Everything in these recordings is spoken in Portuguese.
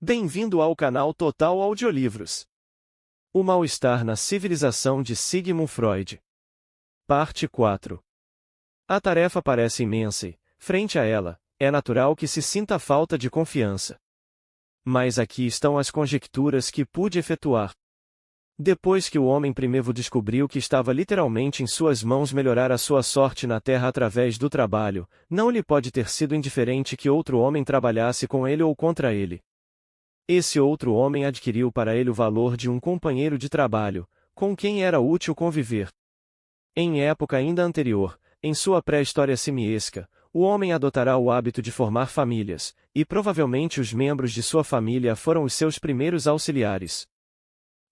Bem-vindo ao canal Total Audiolivros. O mal-estar na civilização de Sigmund Freud. Parte 4. A tarefa parece imensa e, frente a ela, é natural que se sinta falta de confiança. Mas aqui estão as conjecturas que pude efetuar. Depois que o homem primevo descobriu que estava literalmente em suas mãos melhorar a sua sorte na terra através do trabalho, não lhe pode ter sido indiferente que outro homem trabalhasse com ele ou contra ele. Esse outro homem adquiriu para ele o valor de um companheiro de trabalho, com quem era útil conviver. Em época ainda anterior, em sua pré-história simiesca, o homem adotará o hábito de formar famílias, e provavelmente os membros de sua família foram os seus primeiros auxiliares.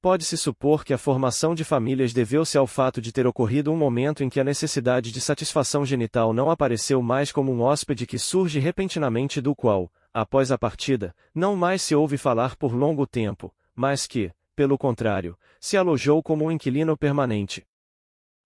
Pode-se supor que a formação de famílias deveu-se ao fato de ter ocorrido um momento em que a necessidade de satisfação genital não apareceu mais como um hóspede que surge repentinamente do qual, após a partida, não mais se ouve falar por longo tempo, mas que, pelo contrário, se alojou como um inquilino permanente.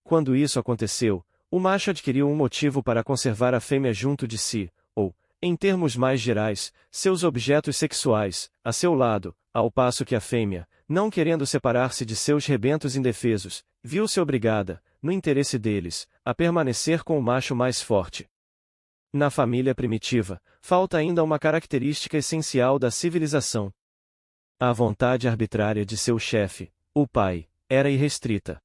Quando isso aconteceu, o macho adquiriu um motivo para conservar a fêmea junto de si, ou, em termos mais gerais, seus objetos sexuais, a seu lado, ao passo que a fêmea, não querendo separar-se de seus rebentos indefesos, viu-se obrigada, no interesse deles, a permanecer com o macho mais forte. Na família primitiva, falta ainda uma característica essencial da civilização. A vontade arbitrária de seu chefe, o pai, era irrestrita.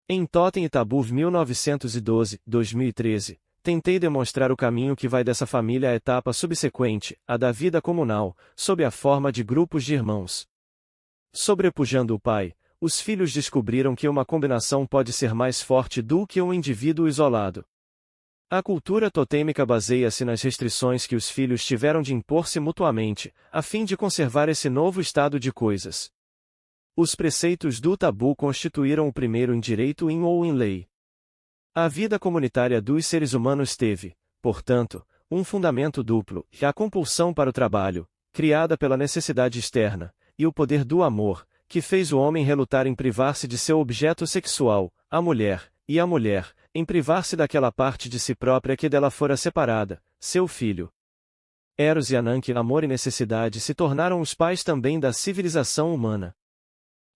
Em Totem e Tabu 1912-2013, tentei demonstrar o caminho que vai dessa família à etapa subsequente, a da vida comunal, sob a forma de grupos de irmãos. Sobrepujando o pai, os filhos descobriram que uma combinação pode ser mais forte do que um indivíduo isolado. A cultura totêmica baseia-se nas restrições que os filhos tiveram de impor-se mutuamente, a fim de conservar esse novo estado de coisas. Os preceitos do tabu constituíram o primeiro em direito ou em lei. A vida comunitária dos seres humanos teve, portanto, um fundamento duplo, a compulsão para o trabalho, criada pela necessidade externa, e o poder do amor, que fez o homem relutar em privar-se de seu objeto sexual, a mulher, e a mulher, em privar-se daquela parte de si própria que dela fora separada, seu filho. Eros e Ananke, amor e necessidade, se tornaram os pais também da civilização humana.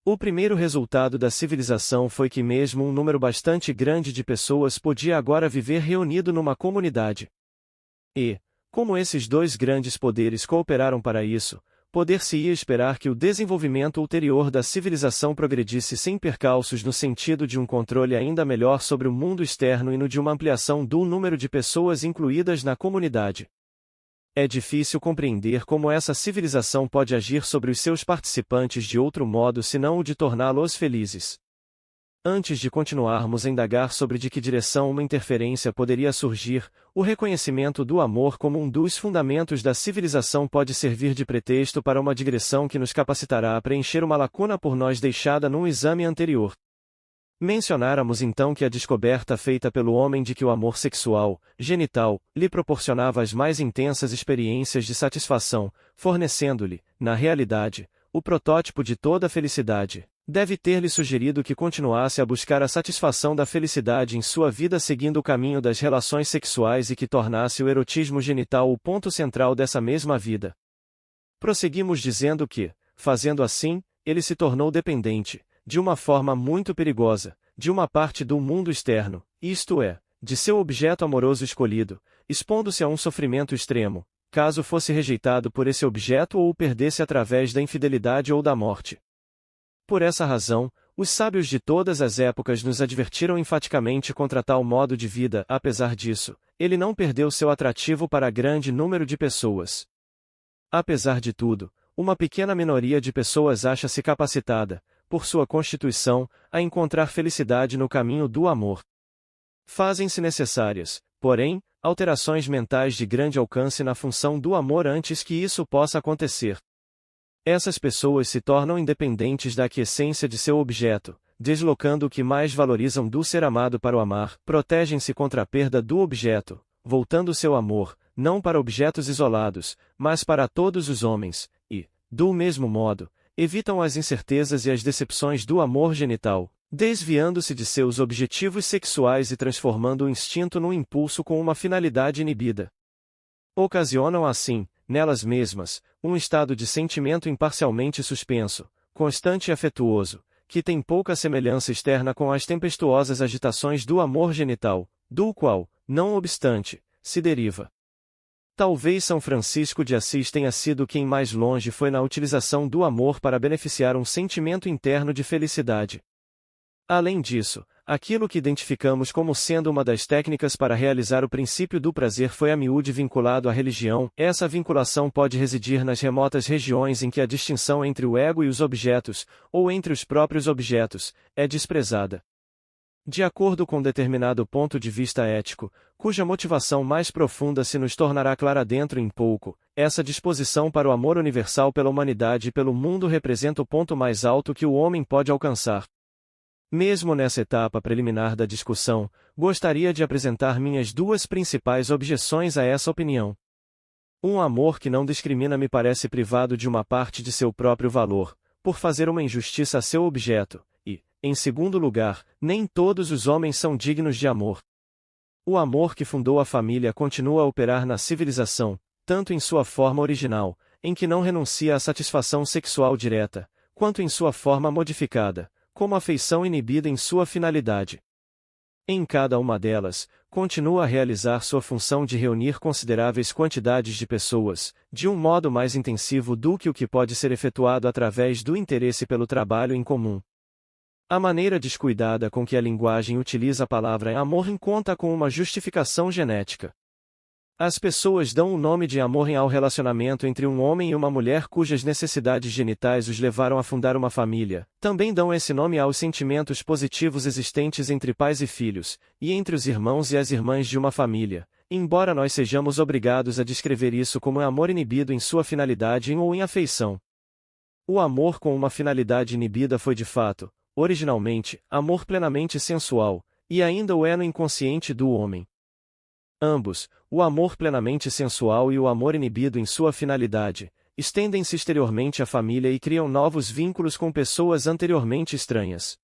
O primeiro resultado da civilização foi que mesmo um número bastante grande de pessoas podia agora viver reunido numa comunidade. E, como esses dois grandes poderes cooperaram para isso, poder-se-ia esperar que o desenvolvimento ulterior da civilização progredisse sem percalços no sentido de um controle ainda melhor sobre o mundo externo e no de uma ampliação do número de pessoas incluídas na comunidade. É difícil compreender como essa civilização pode agir sobre os seus participantes de outro modo senão o de torná-los felizes. Antes de continuarmos a indagar sobre de que direção uma interferência poderia surgir, o reconhecimento do amor como um dos fundamentos da civilização pode servir de pretexto para uma digressão que nos capacitará a preencher uma lacuna por nós deixada num exame anterior. Mencionáramos então que a descoberta feita pelo homem de que o amor sexual, genital, lhe proporcionava as mais intensas experiências de satisfação, fornecendo-lhe, na realidade, o protótipo de toda a felicidade, deve ter-lhe sugerido que continuasse a buscar a satisfação da felicidade em sua vida seguindo o caminho das relações sexuais e que tornasse o erotismo genital o ponto central dessa mesma vida. Prosseguimos dizendo que, fazendo assim, ele se tornou dependente, de uma forma muito perigosa, de uma parte do mundo externo, isto é, de seu objeto amoroso escolhido, expondo-se a um sofrimento extremo, caso fosse rejeitado por esse objeto ou o perdesse através da infidelidade ou da morte. Por essa razão, os sábios de todas as épocas nos advertiram enfaticamente contra tal modo de vida. Apesar disso, ele não perdeu seu atrativo para grande número de pessoas. Apesar de tudo, uma pequena minoria de pessoas acha-se capacitada, por sua constituição, a encontrar felicidade no caminho do amor. Fazem-se necessárias, porém, alterações mentais de grande alcance na função do amor antes que isso possa acontecer. Essas pessoas se tornam independentes da aquiescência de seu objeto, deslocando o que mais valorizam do ser amado para o amar, protegem-se contra a perda do objeto, voltando seu amor, não para objetos isolados, mas para todos os homens, e, do mesmo modo, evitam as incertezas e as decepções do amor genital, desviando-se de seus objetivos sexuais e transformando o instinto num impulso com uma finalidade inibida. Ocasionam assim, nelas mesmas, um estado de sentimento imparcialmente suspenso, constante e afetuoso, que tem pouca semelhança externa com as tempestuosas agitações do amor genital, do qual, não obstante, se deriva. Talvez São Francisco de Assis tenha sido quem mais longe foi na utilização do amor para beneficiar um sentimento interno de felicidade. Além disso, aquilo que identificamos como sendo uma das técnicas para realizar o princípio do prazer foi a miúde vinculado à religião. Essa vinculação pode residir nas remotas regiões em que a distinção entre o ego e os objetos, ou entre os próprios objetos, é desprezada. De acordo com determinado ponto de vista ético, cuja motivação mais profunda se nos tornará clara dentro em pouco, essa disposição para o amor universal pela humanidade e pelo mundo representa o ponto mais alto que o homem pode alcançar. Mesmo nessa etapa preliminar da discussão, gostaria de apresentar minhas duas principais objeções a essa opinião. Um amor que não discrimina me parece privado de uma parte de seu próprio valor, por fazer uma injustiça a seu objeto, e, em segundo lugar, nem todos os homens são dignos de amor. O amor que fundou a família continua a operar na civilização, tanto em sua forma original, em que não renuncia à satisfação sexual direta, quanto em sua forma modificada, como afeição inibida em sua finalidade. Em cada uma delas, continua a realizar sua função de reunir consideráveis quantidades de pessoas, de um modo mais intensivo do que o que pode ser efetuado através do interesse pelo trabalho em comum. A maneira descuidada com que a linguagem utiliza a palavra amor conta com uma justificação genética. As pessoas dão o nome de amor ao relacionamento entre um homem e uma mulher cujas necessidades genitais os levaram a fundar uma família. Também dão esse nome aos sentimentos positivos existentes entre pais e filhos, e entre os irmãos e as irmãs de uma família, embora nós sejamos obrigados a descrever isso como amor inibido em sua finalidade ou em afeição. O amor com uma finalidade inibida foi de fato, originalmente, amor plenamente sensual, e ainda o é no inconsciente do homem. Ambos, o amor plenamente sensual e o amor inibido em sua finalidade, estendem-se exteriormente à família e criam novos vínculos com pessoas anteriormente estranhas.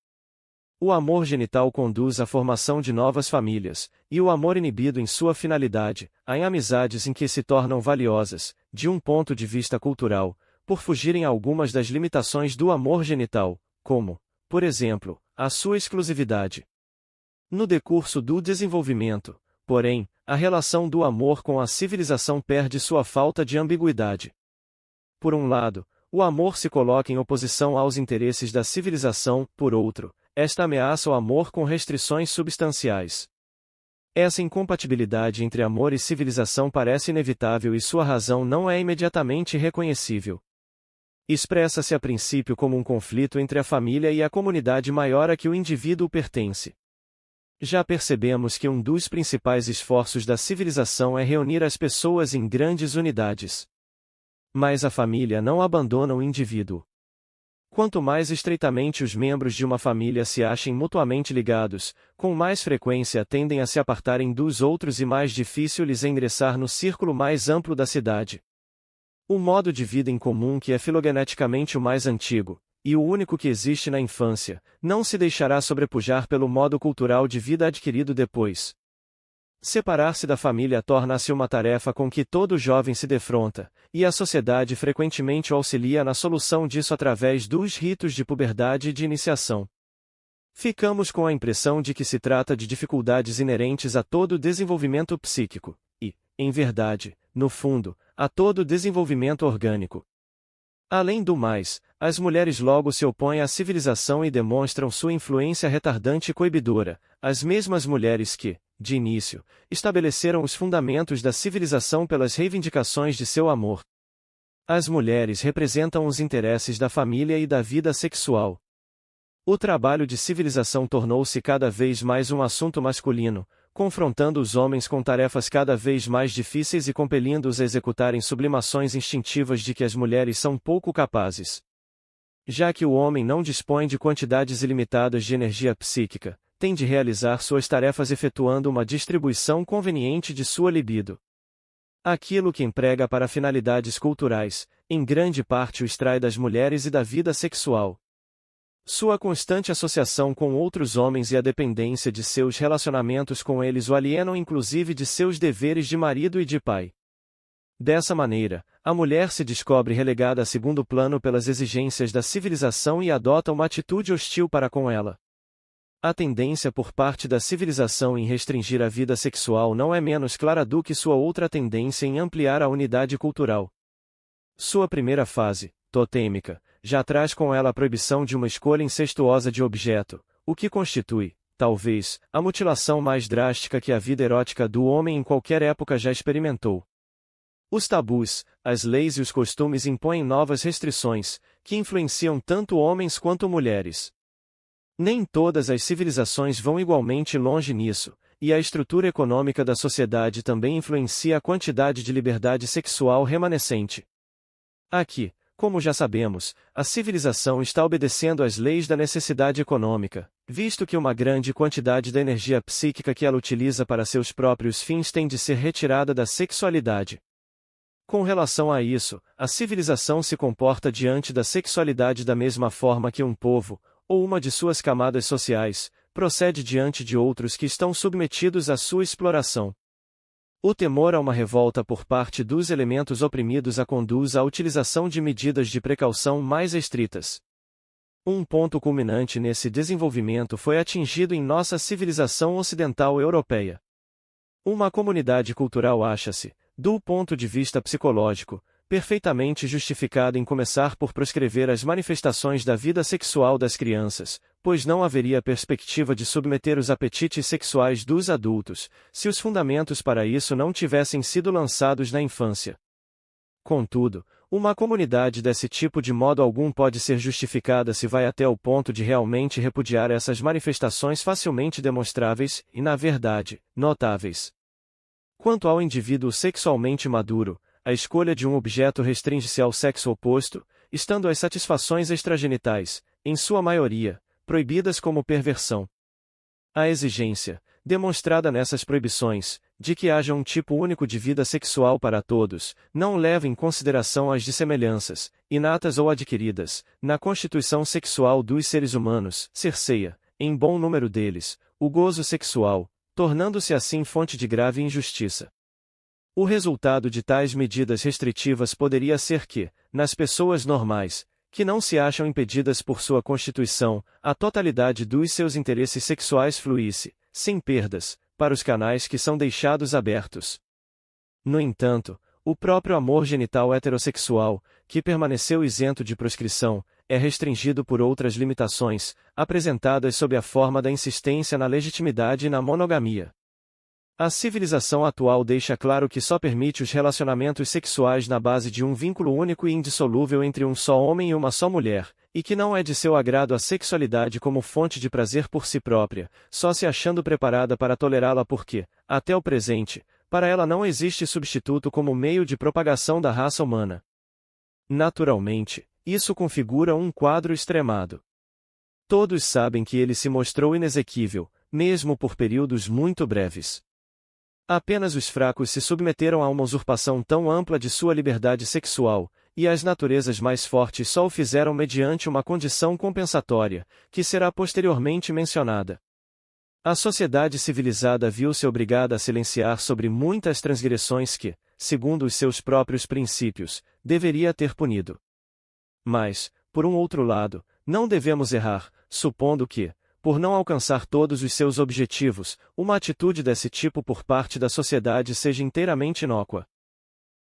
O amor genital conduz à formação de novas famílias, e o amor inibido em sua finalidade, há amizades em que se tornam valiosas, de um ponto de vista cultural, por fugirem a algumas das limitações do amor genital, como, por exemplo, a sua exclusividade. No decurso do desenvolvimento, porém, a relação do amor com a civilização perde sua falta de ambiguidade. Por um lado, o amor se coloca em oposição aos interesses da civilização, por outro, esta ameaça o amor com restrições substanciais. Essa incompatibilidade entre amor e civilização parece inevitável e sua razão não é imediatamente reconhecível. Expressa-se a princípio como um conflito entre a família e a comunidade maior a que o indivíduo pertence. Já percebemos que um dos principais esforços da civilização é reunir as pessoas em grandes unidades. Mas a família não abandona o indivíduo. Quanto mais estreitamente os membros de uma família se achem mutuamente ligados, com mais frequência tendem a se apartarem dos outros e mais difícil lhes ingressar no círculo mais amplo da cidade. O modo de vida em comum que é filogeneticamente o mais antigo, e o único que existe na infância, não se deixará sobrepujar pelo modo cultural de vida adquirido depois. Separar-se da família torna-se uma tarefa com que todo jovem se defronta, e a sociedade frequentemente o auxilia na solução disso através dos ritos de puberdade e de iniciação. Ficamos com a impressão de que se trata de dificuldades inerentes a todo desenvolvimento psíquico, e, em verdade, no fundo, a todo desenvolvimento orgânico. Além do mais, as mulheres logo se opõem à civilização e demonstram sua influência retardante e coibidora, as mesmas mulheres que, de início, estabeleceram os fundamentos da civilização pelas reivindicações de seu amor. As mulheres representam os interesses da família e da vida sexual. O trabalho de civilização tornou-se cada vez mais um assunto masculino, confrontando os homens com tarefas cada vez mais difíceis e compelindo-os a executarem sublimações instintivas de que as mulheres são pouco capazes. Já que o homem não dispõe de quantidades ilimitadas de energia psíquica, tem de realizar suas tarefas efetuando uma distribuição conveniente de sua libido. Aquilo que emprega para finalidades culturais, em grande parte o extrai das mulheres e da vida sexual. Sua constante associação com outros homens e a dependência de seus relacionamentos com eles o alienam inclusive de seus deveres de marido e de pai. Dessa maneira, a mulher se descobre relegada a segundo plano pelas exigências da civilização e adota uma atitude hostil para com ela. A tendência por parte da civilização em restringir a vida sexual não é menos clara do que sua outra tendência em ampliar a unidade cultural. Sua primeira fase, totêmica, já traz com ela a proibição de uma escolha incestuosa de objeto, o que constitui, talvez, a mutilação mais drástica que a vida erótica do homem em qualquer época já experimentou. Os tabus, as leis e os costumes impõem novas restrições, que influenciam tanto homens quanto mulheres. Nem todas as civilizações vão igualmente longe nisso, e a estrutura econômica da sociedade também influencia a quantidade de liberdade sexual remanescente. Aqui, como já sabemos, a civilização está obedecendo às leis da necessidade econômica, visto que uma grande quantidade da energia psíquica que ela utiliza para seus próprios fins tem de ser retirada da sexualidade. Com relação a isso, a civilização se comporta diante da sexualidade da mesma forma que um povo, ou uma de suas camadas sociais, procede diante de outros que estão submetidos à sua exploração. O temor a uma revolta por parte dos elementos oprimidos a conduz à utilização de medidas de precaução mais estritas. Um ponto culminante nesse desenvolvimento foi atingido em nossa civilização ocidental europeia. Uma comunidade cultural acha-se, do ponto de vista psicológico, perfeitamente justificada em começar por proscrever as manifestações da vida sexual das crianças, pois não haveria perspectiva de submeter os apetites sexuais dos adultos, se os fundamentos para isso não tivessem sido lançados na infância. Contudo, uma comunidade desse tipo de modo algum pode ser justificada se vai até o ponto de realmente repudiar essas manifestações facilmente demonstráveis e, na verdade, notáveis. Quanto ao indivíduo sexualmente maduro, a escolha de um objeto restringe-se ao sexo oposto, estando as satisfações extragenitais, em sua maioria, proibidas como perversão. A exigência, demonstrada nessas proibições, de que haja um tipo único de vida sexual para todos, não leva em consideração as dissemelhanças, inatas ou adquiridas, na constituição sexual dos seres humanos, cerceia, em bom número deles, o gozo sexual, tornando-se assim fonte de grave injustiça. O resultado de tais medidas restritivas poderia ser que, nas pessoas normais, que não se acham impedidas por sua constituição, a totalidade dos seus interesses sexuais fluísse, sem perdas, para os canais que são deixados abertos. No entanto, o próprio amor genital heterossexual, que permaneceu isento de proscrição, é restringido por outras limitações, apresentadas sob a forma da insistência na legitimidade e na monogamia. A civilização atual deixa claro que só permite os relacionamentos sexuais na base de um vínculo único e indissolúvel entre um só homem e uma só mulher, e que não é de seu agrado a sexualidade como fonte de prazer por si própria, só se achando preparada para tolerá-la porque, até o presente, para ela não existe substituto como meio de propagação da raça humana. Naturalmente, isso configura um quadro extremado. Todos sabem que ele se mostrou inexequível, mesmo por períodos muito breves. Apenas os fracos se submeteram a uma usurpação tão ampla de sua liberdade sexual, e as naturezas mais fortes só o fizeram mediante uma condição compensatória, que será posteriormente mencionada. A sociedade civilizada viu-se obrigada a silenciar sobre muitas transgressões que, segundo os seus próprios princípios, deveria ter punido. Mas, por um outro lado, não devemos errar, supondo que, por não alcançar todos os seus objetivos, uma atitude desse tipo por parte da sociedade seja inteiramente inócua.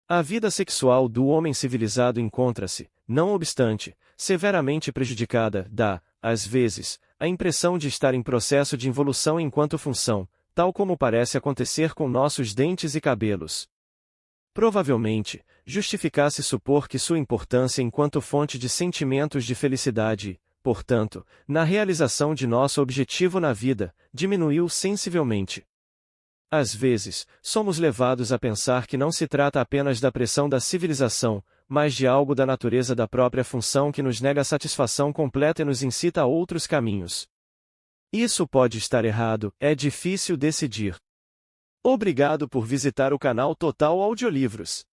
A vida sexual do homem civilizado encontra-se, não obstante, severamente prejudicada, dá, às vezes, a impressão de estar em processo de involução enquanto função, tal como parece acontecer com nossos dentes e cabelos. Provavelmente, justificasse supor que sua importância enquanto fonte de sentimentos de felicidade, portanto, na realização de nosso objetivo na vida, diminuiu sensivelmente. Às vezes, somos levados a pensar que não se trata apenas da pressão da civilização, mas de algo da natureza da própria função que nos nega a satisfação completa e nos incita a outros caminhos. Isso pode estar errado, é difícil decidir. Obrigado por visitar o canal Total Audiolivros.